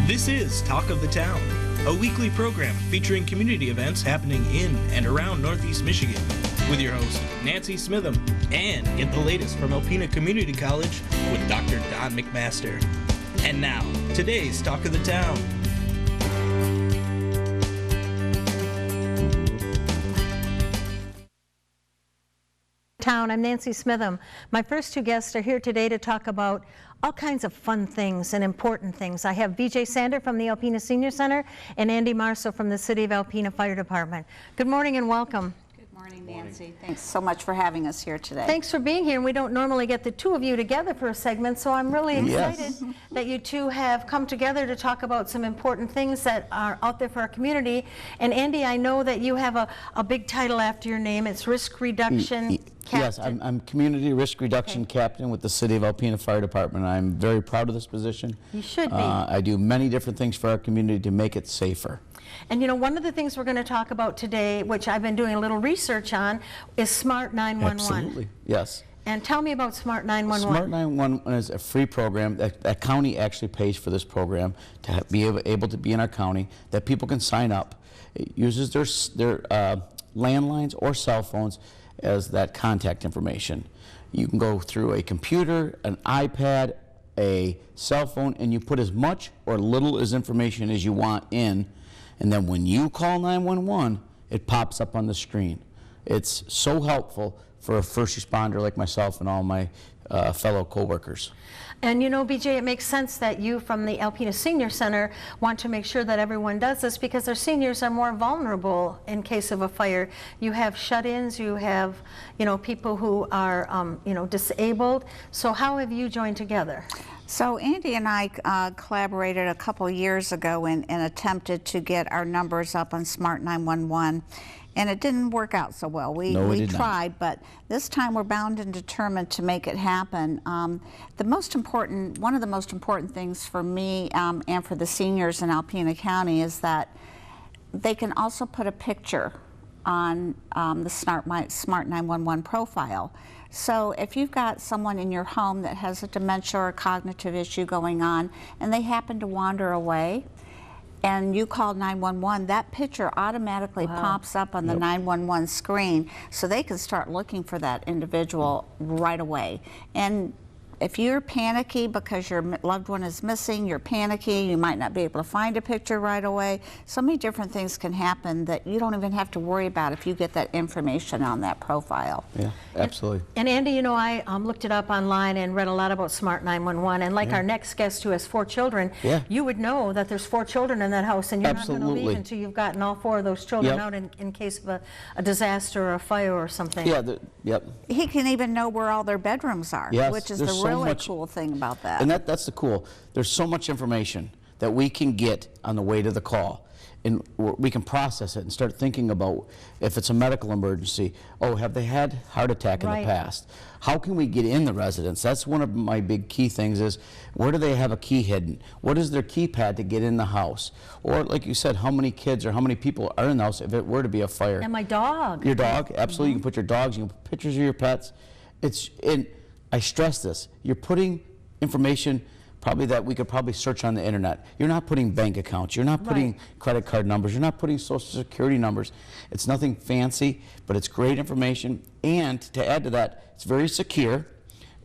This is Talk of the Town, a weekly program featuring community events happening in and around Northeast Michigan, with your host, Nancy Smitham, and get the latest from Alpena Community College with Dr. Don Mcmaster. And now, today's Talk of the Town. I'm Nancy Smitham. My first two guests are here today to talk about all kinds of fun things and important things. I have BJ Sander from the Alpena Senior Center and Andy Marso from the City of Alpena Fire Department. Good morning and welcome. Good morning, Nancy. Thanks so much for having us here today. Thanks for being here. We don't normally get the two of you together for a segment, so I'm really excited that you two have come together to talk about some important things that are out there for our community. And Andy, I know that you have a big title after your name. It's Risk Reduction Captain. Yes, I'm Community Risk Reduction Captain with the City of Alpena Fire Department. I'm very proud of this position. You should be. I do many different things for our community to make it safer. And you know, one of the things we're going to talk about today, which I've been doing a little research on, is Smart 911. Absolutely, yes. And tell me about Smart 911. Smart 911 is a free program that county actually pays for this program to be able to be in our county, that people can sign up. It uses their landlines or cell phones as that contact information. You can go through a computer, an iPad, a cell phone, and you put as much or little as information as you want in, and then when you call 911, it pops up on the screen. It's so helpful for a first responder like myself and all my fellow co-workers. And you know, BJ, it makes sense that you from the Alpena Senior Center want to make sure that everyone does this, because our seniors are more vulnerable in case of a fire. You have shut-ins, you have, you know, people who are, you know, disabled. So how have you joined together? So Andy and I collaborated a couple years ago and attempted to get our numbers up on Smart 911. And it didn't work out so well. We tried, but this time we're bound and determined to make it happen. One of the most important things for me and for the seniors in Alpena County is that they can also put a picture on the Smart 911 profile. So if you've got someone in your home that has a dementia or a cognitive issue going on and they happen to wander away, and you call 911, that picture automatically pops up on the 911 screen, so they can start looking for that individual right away. And if you're panicky because your loved one is missing, you're panicky, you might not be able to find a picture right away. So many different things can happen that you don't even have to worry about if you get that information on that profile. Yeah, absolutely. And Andy, you know, I looked it up online and read a lot about Smart 911, and like our next guest who has 4 children, you would know that there's 4 children in that house, and you're not going to leave until you've gotten all 4 of those children out in case of a disaster or a fire or something. Yeah, He can even know where all their bedrooms are, which is the really cool thing about that. And that's the cool. There's so much information that we can get on the way to the call, and we can process it and start thinking about if it's a medical emergency. Oh, have they had heart attack in the past? How can we get in the residence? That's one of my big key things, is where do they have a key hidden? What is their keypad to get in the house? Or like you said, how many kids or how many people are in the house if it were to be a fire? And my dog. Your dog, absolutely. You can put your dogs, you can put pictures of your pets. I stress this, you're putting information probably that we could probably search on the internet. You're not putting bank accounts, you're not putting credit card numbers, you're not putting social security numbers. It's nothing fancy, but it's great information. And to add to that, it's very secure.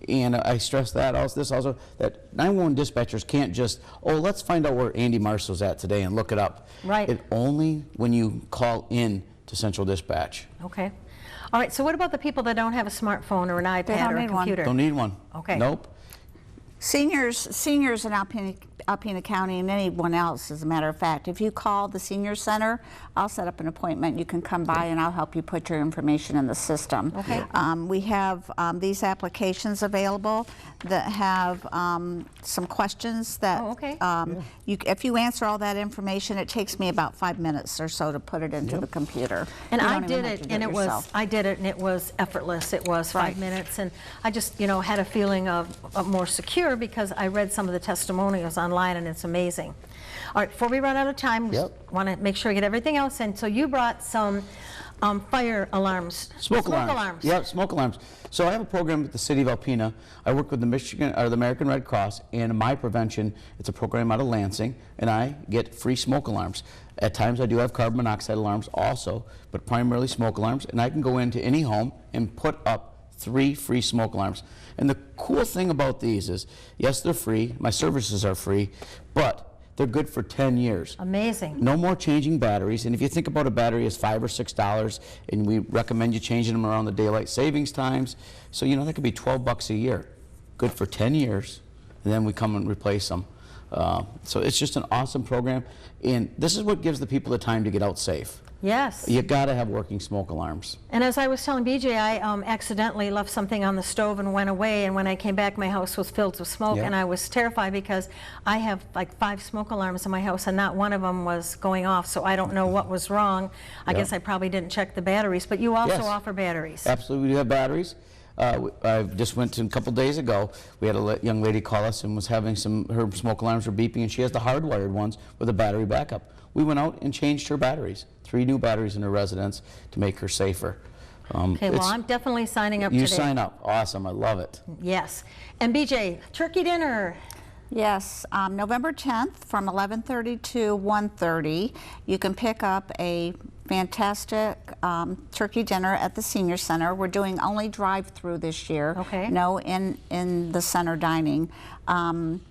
And I stress that also, that 911 dispatchers can't just, oh, let's find out where Andy Marso's at today and look it up. It only when you call in to Central Dispatch. Okay. All right, so what about the people that don't have a smartphone or an iPad or a computer? Don't need one. Okay. Nope. Seniors in Alpena County and anyone else, as a matter of fact, if you call the Senior Center, I'll set up an appointment. You can come by and I'll help you put your information in the system. Okay. We have these applications available that have some questions that if you answer all that information, it takes me about 5 minutes or so to put it into the computer. And I did it, and it was effortless. It was 5 minutes, and I just, you know, had a feeling of more secure because I read some of the testimonials online, and it's amazing. All right, before we run out of time, we want to make sure we get everything else in. So you brought some fire alarms. Smoke alarms. Yeah, smoke alarms. So I have a program with the city of Alpena. I work with the American Red Cross, and My Prevention, it's a program out of Lansing, and I get free smoke alarms. At times I do have carbon monoxide alarms also, but primarily smoke alarms, and I can go into any home and put up 3 free smoke alarms. And the cool thing about these is, yes, they're free, my services are free, but they're good for 10 years. Amazing. No more changing batteries. And if you think about a battery as $5 or $6, and we recommend you changing them around the daylight savings times, so you know that could be $12 a year. Good for 10 years, and then we come and replace them. So it's just an awesome program, and this is what gives the people the time to get out safe. Yes. You got to have working smoke alarms. And as I was telling BJ, I accidentally left something on the stove and went away, and when I came back my house was filled with smoke. Yep. And I was terrified because I have like 5 smoke alarms in my house and not one of them was going off, so I don't know what was wrong. I guess I probably didn't check the batteries, but you also offer batteries. Absolutely, we do have batteries. I just went to a couple days ago, we had a young lady call us and was having her smoke alarms were beeping, and she has the hardwired ones with a battery backup. We went out and changed her batteries, 3 new batteries in her residence to make her safer. Okay, well, I'm definitely signing up today. You sign up. Awesome. I love it. Yes. And BJ, turkey dinner. Yes, November 10th from 11:30 to 1:30. You can pick up a fantastic turkey dinner at the Senior Center. We're doing only drive-through this year. Okay. No in the center dining. You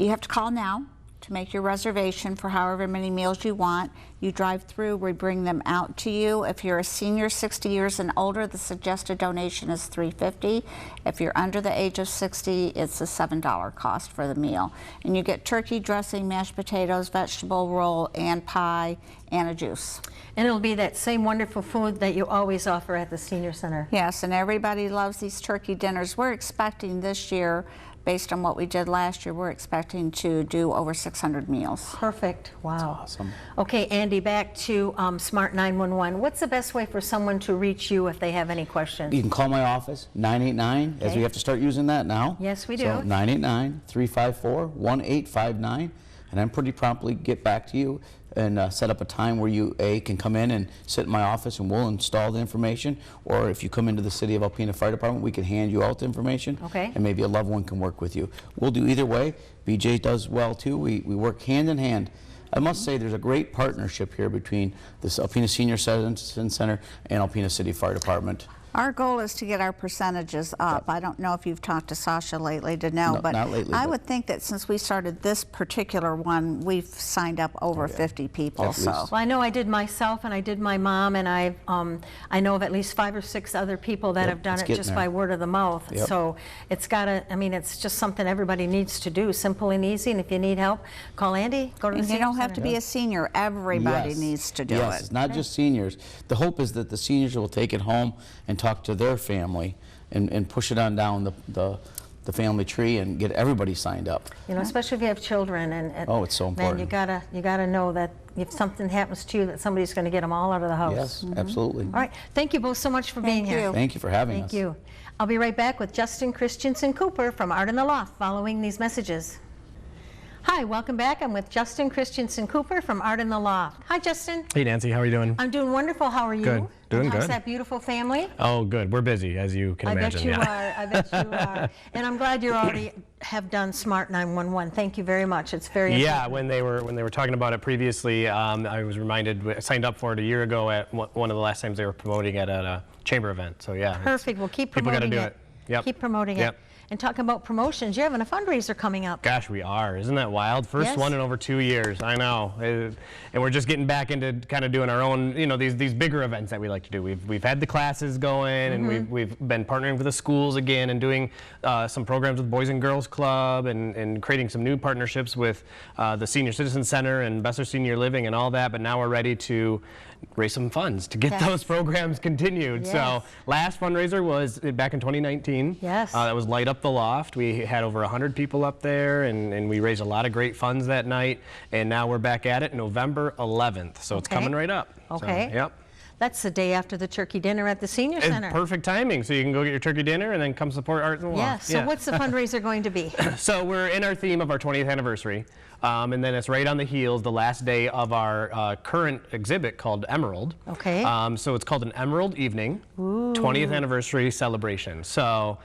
have to call now to make your reservation for however many meals you want. You drive through, we bring them out to you. If you're a senior 60 years and older, the suggested donation is $3.50. If you're under the age of 60, it's a $7 cost for the meal. And you get turkey dressing, mashed potatoes, vegetable roll, and pie, and a juice. And it'll be that same wonderful food that you always offer at the Senior Center. Yes, and everybody loves these turkey dinners. We're expecting this year, based on what we did last year, we're expecting to do over 600 meals. Perfect. Wow. That's awesome. Okay, Andy, back to Smart 911. What's the best way for someone to reach you if they have any questions? You can call my office, 989, as we have to start using that now. Yes, we do. So 989-354-1859, and I'm pretty promptly get back to you and set up a time where you can come in and sit in my office and we'll install the information, or if you come into the City of Alpena Fire Department, we can hand you out the information. Okay. And maybe a loved one can work with you. We'll do either way. BJ does well too. We work hand in hand. I must say there's a great partnership here between this Alpena Senior Citizen Center and Alpena City Fire Department. Our goal is to get our percentages up. I don't know if you've talked to Sasha lately to know, No, but not lately, I but- would think that since we started this particular one, we've signed up over 50 people. At So least. Well, I know I did myself and I did my mom, and I know of at least 5 or 6 other people that have done it's it getting just there. by word of the mouth. Yep. So it's gotta, I mean, it's just something everybody needs to do, simple and easy. And if you need help, call Andy, go to the and you Senior don't have to Center. be a senior. Everybody Yes. needs to do Yes, it. it's not just seniors. The hope is that the seniors will take it home and talk to their family and push it on down the family tree and get everybody signed up. You know, especially if you have children, and Oh, it's so man, you important. gotta know that if something happens to you, that somebody's going to get them all out of the house. Yes, absolutely. All right, thank you both so much for being Thank here. you. Thank you for having us. Thank you. I'll be right back with Justin Christensen Cooper from Art in the Loft following these messages. Hi, welcome back. I'm with Justin Christensen Cooper from Art in the Loft. Hi, Justin. Hey, Nancy, how are you doing? I'm doing wonderful. How are you? Good. Doing and how's good. that beautiful family? Oh, good. We're busy, as you can imagine. I bet you are. I bet you are. And I'm glad you already have done Smart 911. Thank you very much. It's very Yeah, important. when they were talking about it previously, I was reminded. I signed up for it a year ago at one of the last times they were promoting it at a chamber event. So yeah. Perfect. Well, keep people promoting gotta do it. Yep. Keep promoting Yep. it. And talking about promotions, you're having a fundraiser coming up. Gosh, we are. Isn't that wild? First Yes. one in over 2 years. I know. And we're just getting back into kind of doing our own, you know, these bigger events that we like to do. We've had the classes going, and we've been partnering with the schools again and doing some programs with Boys and Girls Club and creating some new partnerships with the Senior Citizen Center and Besser Senior Living and all that. But now we're ready to raise some funds to get Yes. those programs continued. Yes. So last fundraiser was back in 2019. Yes. That was Light Up the Loft. We had over 100 people up there, and we raised a lot of great funds that night. And now we're back at it November 11th. So it's Okay. coming right up. Okay. So, yep. That's the day after the turkey dinner at the senior center. Perfect timing. So you can go get your turkey dinner and then come support Art in the Loft. So what's the fundraiser going to be? So we're in our theme of our 20th anniversary. And then it's right on the heels, the last day of our current exhibit called Emerald. Okay. So it's called an Emerald Evening, 20th anniversary celebration. So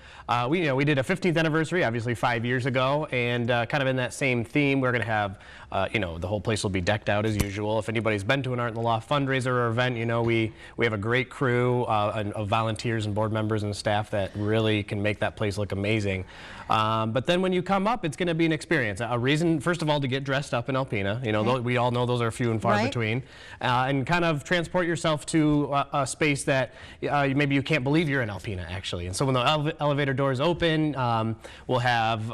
we did a 15th anniversary, obviously 5 years ago, and kind of in that same theme, we're going to have, the whole place will be decked out as usual. If anybody's been to an Art in the Loft fundraiser or event, we have a great crew of volunteers and board members and staff that really can make that place look amazing. But then when you come up, it's going to be an experience. A reason, first of all, to get dressed up in Alpena. We all know those are few and far between. And kind of transport yourself to a space that maybe you can't believe you're in Alpena, actually. And so when the elevator doors open, we'll have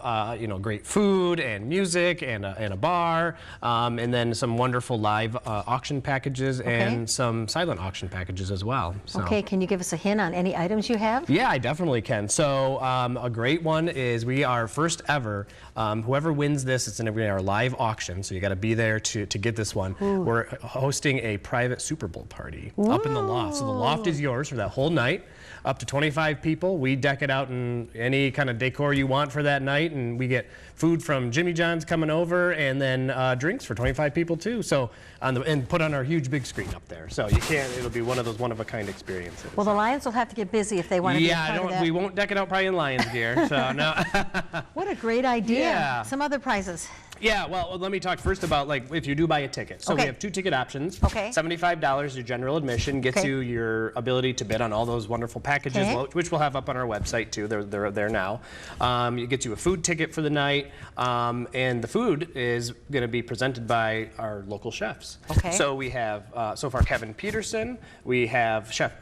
great food and music and a bar, and then some wonderful live auction packages and some silent auction packages as well. So. Okay, can you give us a hint on any items you have? Yeah, I definitely can. So a great one is we are first ever, whoever wins this, it's going to be our live auction, so you got to be there to get this one. We're hosting a private Super Bowl party up in the loft. So the loft is yours for that whole night. Up to 25 people. We deck it out in any kind of decor you want for that night, and we get food from Jimmy John's coming over, and then drinks for 25 people too. So and put on our huge big screen up there. So it'll be one of those one-of-a-kind experiences. Well, the Lions will have to get busy if they want to be a part of that. We won't deck it out probably in Lions gear. So no. What a great idea. Yeah. Some other prizes. Yeah, well, let me talk first about if you do buy a ticket. So we have 2 ticket options. Okay. $75, your general admission gets you your ability to bid on all those wonderful packages, which we'll have up on our website too. They're there now. It gets you a food ticket for the night, and the food is going to be presented by our local chefs. Okay. So we have so far Kevin Peterson. We have Chef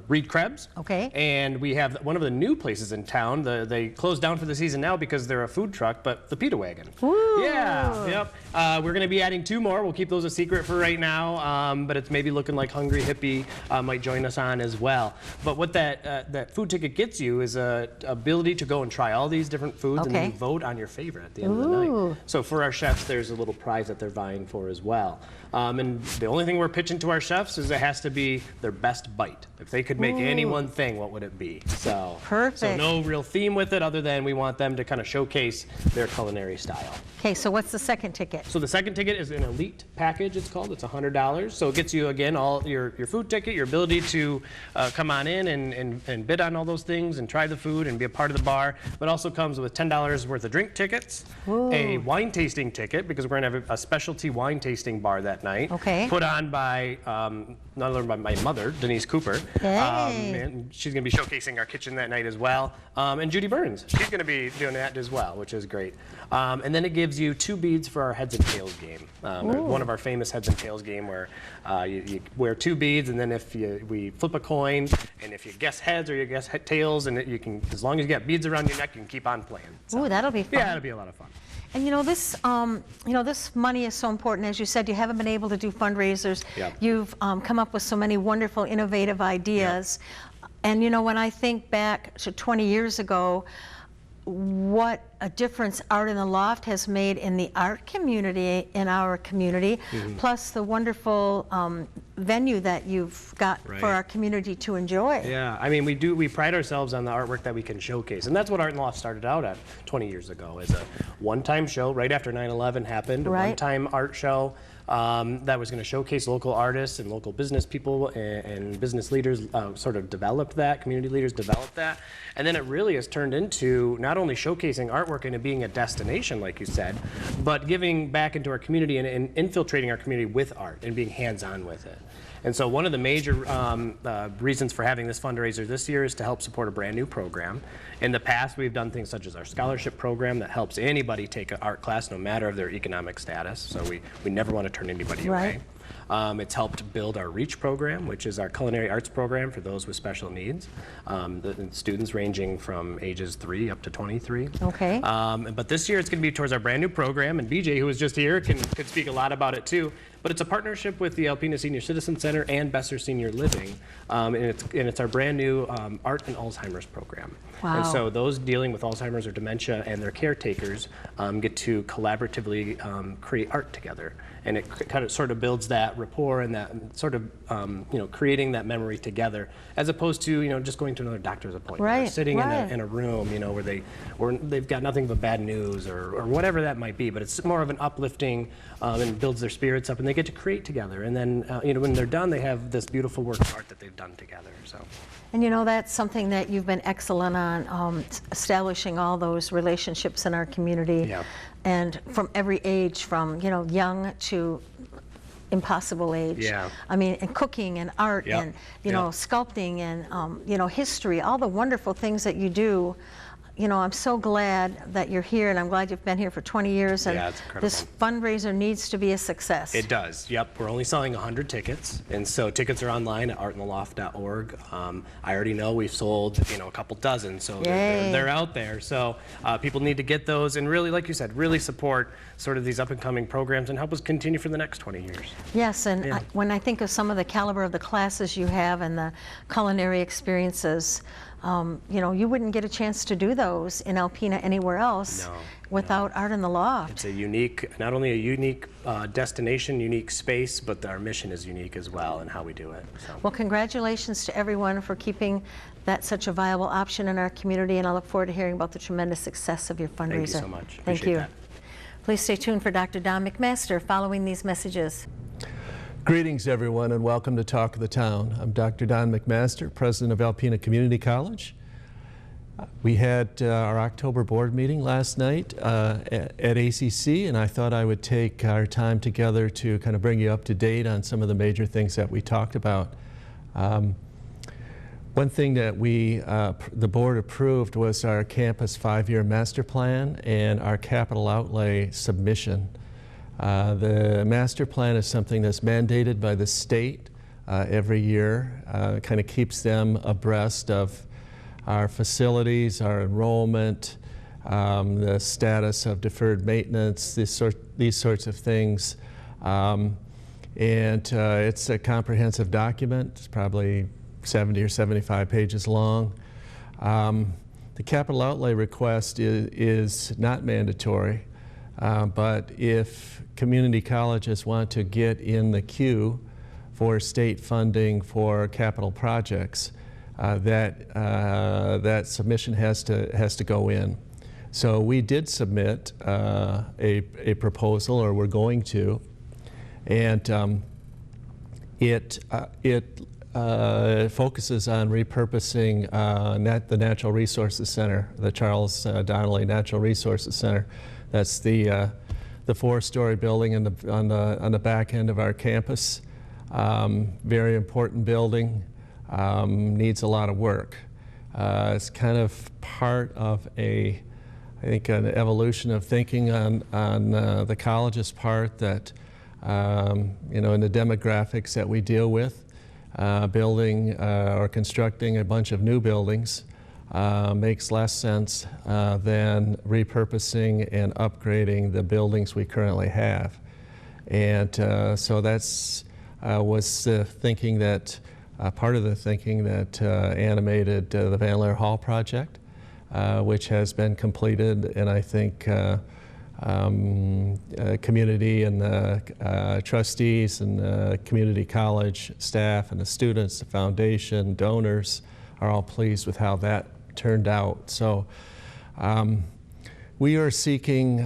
Reed Krebs. Okay. And we have one of the new places in town. They closed down for the season now because they're a food truck, but the Pita Wagon. Woo. Yeah, yep. We're going to be adding 2 more. We'll keep those a secret for right now, but it's maybe looking like Hungry Hippie might join us on as well. But what that food ticket gets you is a ability to go and try all these different foods and then vote on your favorite at the end of the night. So for our chefs, there's a little prize that they're vying for as well. And the only thing we're pitching to our chefs is it has to be their best bite. If they could make any one thing, what would it be? So, perfect. So no real theme with it other than we want them to kind of showcase their culinary style. Okay, so what's the second ticket? So the second ticket is an elite package, it's called. It's $100. So it gets you, again, all your food ticket, your ability to come on in and bid on all those things and try the food and be a part of the bar. But also comes with $10 worth of drink tickets, a wine tasting ticket, because we're going to have a specialty wine tasting bar that night. Okay. Put on by, not only by my mother, Denise Cooper. Hey. And she's going to be showcasing our kitchen that night as well. And Judy Burns, she's going to be doing that as well, which is great. And then it gives you 2 beads for our heads and tails game. One of our famous heads and tails game where you wear 2 beads, and then we flip a coin, and if you guess heads or you guess tails, and you can, as long as you got beads around your neck, you can keep on playing. So, ooh, that'll be fun. Yeah, it'll be a lot of fun. And this money is so important. As you said, you haven't been able to do fundraisers. Yep. You've come up with so many wonderful, innovative ideas. Yep. And when I think back to 20 years ago, what a difference Art in the Loft has made in the art community, in our community, plus the wonderful venue that you've got for our community to enjoy. Yeah, I mean, we pride ourselves on the artwork that we can showcase, and that's what Art in the Loft started out at 20 years ago, as a one-time show right after 9/11 happened, a one-time art show. That was going to showcase local artists and local business people and business leaders sort of developed that, community leaders developed that. And then it really has turned into not only showcasing artwork and it being a destination, like you said, but giving back into our community and infiltrating our community with art and being hands-on with it. And so one of the major reasons for having this fundraiser this year is to help support a brand new program. In the past, we've done things such as our scholarship program that helps anybody take an art class no matter of their economic status. So we never want to turn anybody away. It's helped build our REACH program, which is our culinary arts program for those with special needs. The students ranging from ages 3 up to 23. Okay. But this year it's going to be towards our brand new program, and BJ, who was just here, could speak a lot about it too. But it's a partnership with the Alpena Senior Citizen Center and Besser Senior Living, and it's our brand new Art and Alzheimer's program. Wow. And so those dealing with Alzheimer's or dementia and their caretakers get to collaboratively create art together. And it kind of sort of builds that rapport and that sort of, creating that memory together, as opposed to, just going to another doctor's appointment, Right, or sitting right. in a room, where they've got nothing but bad news or whatever that might be. But it's more of an uplifting and builds their spirits up, and they get to create together. And then, when they're done, they have this beautiful work of art that they've done together. So. And that's something that you've been excellent on, establishing all those relationships in our community. Yeah. And from every age, from young to impossible age. Yeah. I mean, and cooking and art Yep. and Yep. sculpting and history, all the wonderful things that you do. I'm so glad that you're here, and I'm glad you've been here for 20 years. And Yeah, it's incredible. this fundraiser needs to be a success. It does, yep. We're only selling 100 tickets, and so tickets are online at artintheloft.org. I already know we've sold, a couple dozen, so they're out there. So people need to get those and really, like you said, really support sort of these up-and-coming programs and help us continue for the next 20 years. Yes, and Yeah. when I think of some of the caliber of the classes you have and the culinary experiences, you wouldn't get a chance to do those in Alpena anywhere else without Art in the Loft. It's a unique, not only a unique destination, unique space, but our mission is unique as well in how we do it. So. Well, congratulations to everyone for keeping that such a viable option in our community, and I look forward to hearing about the tremendous success of your fundraiser. Thank you so much. Thank Appreciate you. that. Please stay tuned for Dr. Don Mcmaster following these messages. Greetings, everyone, and welcome to Talk of the Town. I'm Dr. Don Mcmaster, president of Alpena Community College. We had our October board meeting last night at ACC, and I thought I would take our time together to kind of bring you up to date on some of the major things that we talked about. One thing that the board approved was our campus 5-year master plan and our capital outlay submission. The master plan is something that's mandated by the state every year. Kind of keeps them abreast of our facilities, our enrollment, the status of deferred maintenance, these sorts of things. And it's a comprehensive document. It's probably 70 or 75 pages long. The capital outlay request is not mandatory, but if community colleges want to get in the queue for state funding for capital projects, that submission has to go in. So we did submit a proposal, or we're going to, and it focuses on repurposing the Natural Resources Center, the Charles Donnelly Natural Resources Center. That's the 4-story building on the back end of our campus. Very important building. Needs a lot of work. It's kind of part of I think an evolution of thinking on the college's part that, in the demographics that we deal with, building or constructing a bunch of new buildings makes less sense than repurposing and upgrading the buildings we currently have. And so that's was the thinking that part of the thinking that animated the Van Laer Hall project, which has been completed, and I think community and the trustees and the community college staff and the students, the foundation, donors are all pleased with how that turned out. So we are seeking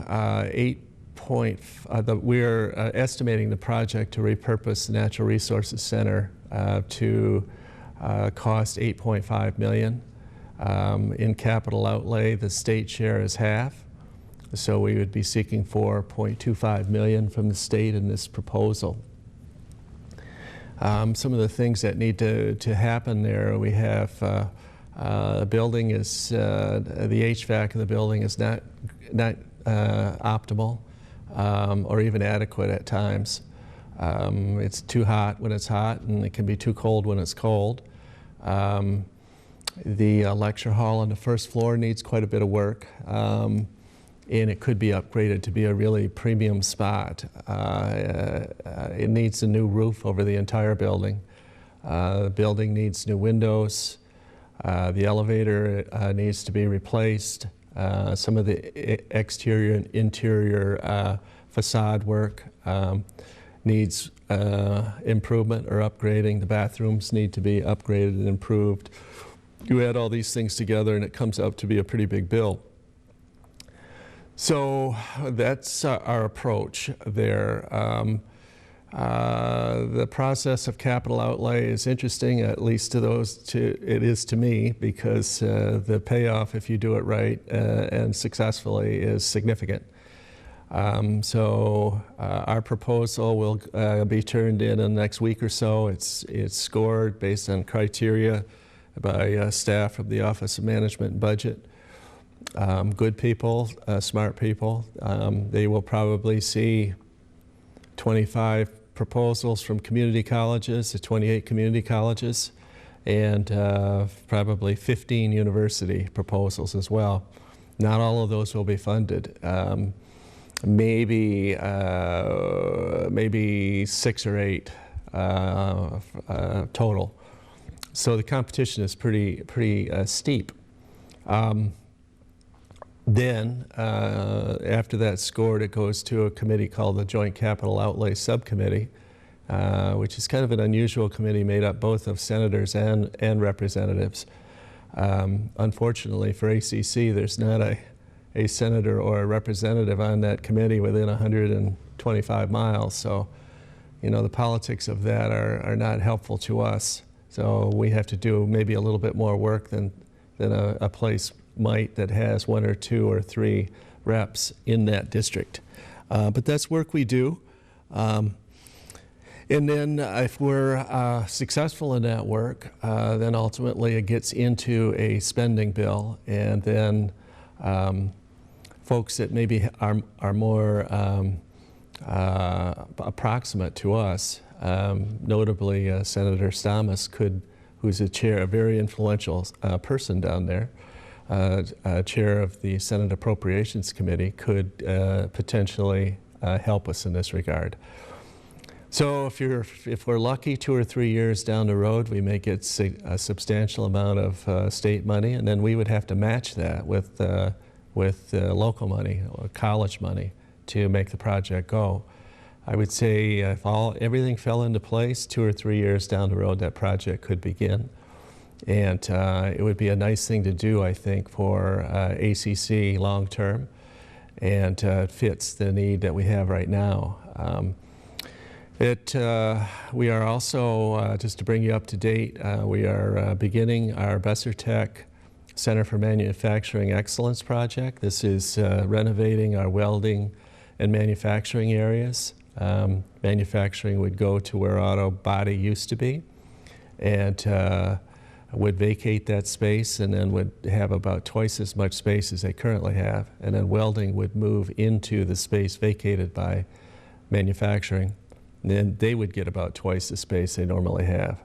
we are estimating the project to repurpose the Natural Resources Center to cost $8.5 million. In capital outlay, the state share is half. So we would be seeking $4.25 million from the state in this proposal. Some of the things that need to happen there, we have the building is, the HVAC in the building is not optimal or even adequate at times. It's too hot when it's hot, and it can be too cold when it's cold. The lecture hall on the first floor needs quite a bit of work. and it could be upgraded to be a really premium spot. It needs a new roof over the entire building. The building needs new windows. The elevator needs to be replaced. Some of the exterior and interior facade work needs improvement or upgrading. The bathrooms need to be upgraded and improved. You add all these things together and it comes out to be a pretty big bill. So that's our approach there. The process of capital outlay is interesting, at least to it is to me, because the payoff, if you do it right and successfully, is significant. So our proposal will be turned in the next week or so. It's scored based on criteria by staff from the Office of Management and Budget. Good people, smart people. They will probably see 25 proposals from community colleges, 28 community colleges, and probably 15 university proposals as well. Not all of those will be funded. Maybe 6 or 8 total. So the competition is pretty steep. Then, after that's scored, it goes to a committee called the Joint Capital Outlay Subcommittee, which is kind of an unusual committee made up both of senators and representatives. Unfortunately for ACC, there's not a senator or a representative on that committee within 125 miles. So, you know, the politics of that are not helpful to us. So we have to do maybe a little bit more work than a place might that has 1 or 2 or 3 reps in that district. But that's work we do. And then if we're successful in that work, then ultimately it gets into a spending bill, and then folks that maybe are more approximate to us, notably Senator Stamas who's a very influential person down there, chair of the Senate Appropriations Committee, could potentially help us in this regard. So if we're lucky, 2 or 3 years down the road, we may get a substantial amount of state money, and then we would have to match that with local money or college money to make the project go. I would say if everything fell into place, 2 or 3 years down the road, that project could begin. And it would be a nice thing to do, I think, for ACC long term, and it fits the need that we have right now. We are also, just to bring you up to date, we are beginning our Bessertech Center for Manufacturing Excellence project. This is renovating our welding and manufacturing areas. Manufacturing would go to where auto body used to be, and would vacate that space, and then would have about twice as much space as they currently have, and then welding would move into the space vacated by manufacturing, and then they would get about twice the space they normally have.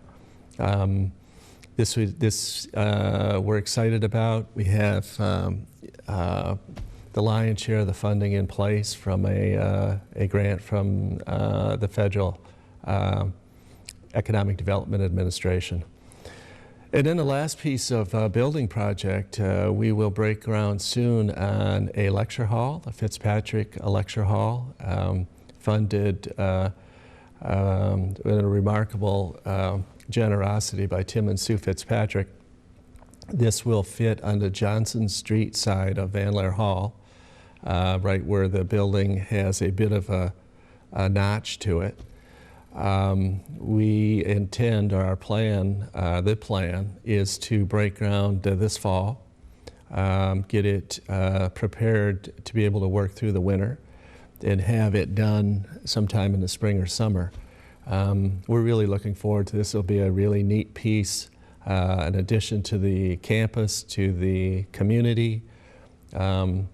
This we're excited about. We have the lion's share of the funding in place from a grant from the Federal Economic Development Administration. And then the last piece of building project, we will break ground soon on a lecture hall, a Fitzpatrick lecture hall, funded in a remarkable generosity by Tim and Sue Fitzpatrick. This will fit on the Johnson Street side of Van Laer Hall, right where the building has a bit of a notch to it. We intend, or our plan, the plan is to break ground this fall, get it prepared to be able to work through the winter, and have it done sometime in the spring or summer. We're really looking forward to this. It'll be a really neat piece, in addition to the campus, to the community. We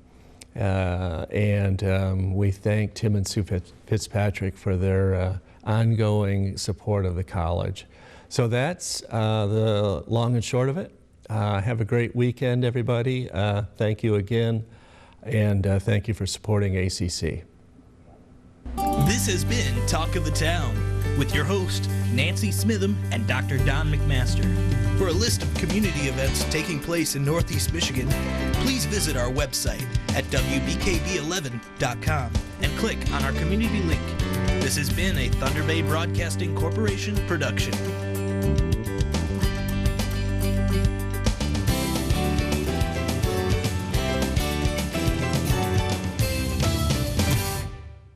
thank Tim and Sue Fitzpatrick for their ongoing support of the college. So that's the long and short of it. Have a great weekend, everybody. Thank you again. and thank you for supporting ACC. This has been Talk of the Town with your host, Nancy Smitham and Dr. Don Mcmaster. For a list of community events taking place in Northeast Michigan, please visit our website at wbkb11.com and click on our community link. This has been a Thunder Bay Broadcasting Corporation production.